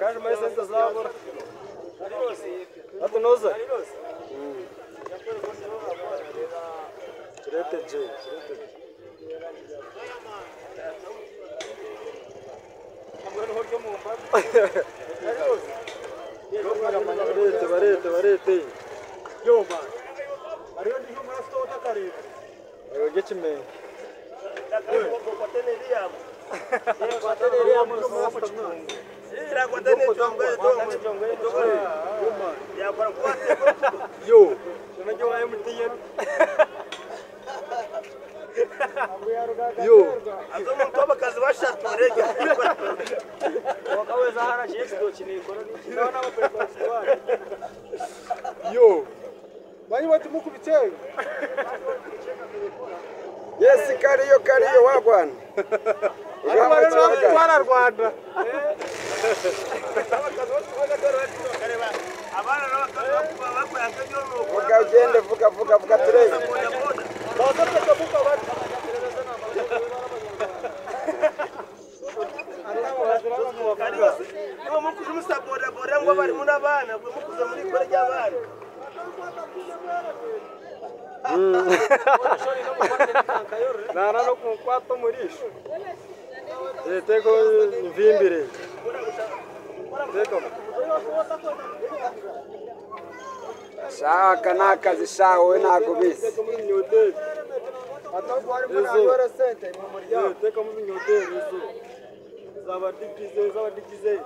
Каждый месяц это забор. А ты ноза? Чирete J. Varete. Yo, man. Ariyo ndiho murasto utakare. Get me. Yo, unajua MTN. Yo, azomu mtoba kazi washaturega. wakaweza hana shekdo chini koroni. Naona wapepa swali. Yo. Bani watu muku bitego. Yes, kariyo wagwana. Twana Rwanda. Abana n'abakobwa bakora akajo no. Mugagende vuga turebe. Niba mukuze umusabora bora ngo bari muri abana, ngo mukuze muri kore y'abana. Nara no kumkwata murisho. Tego mvimbire. Tego. Shaka nakazi shawe nagubize. Atagwari muri ayora sente mu muryango. Tego mu binyoteri zo. Zabadikize.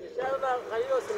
Ishana kayose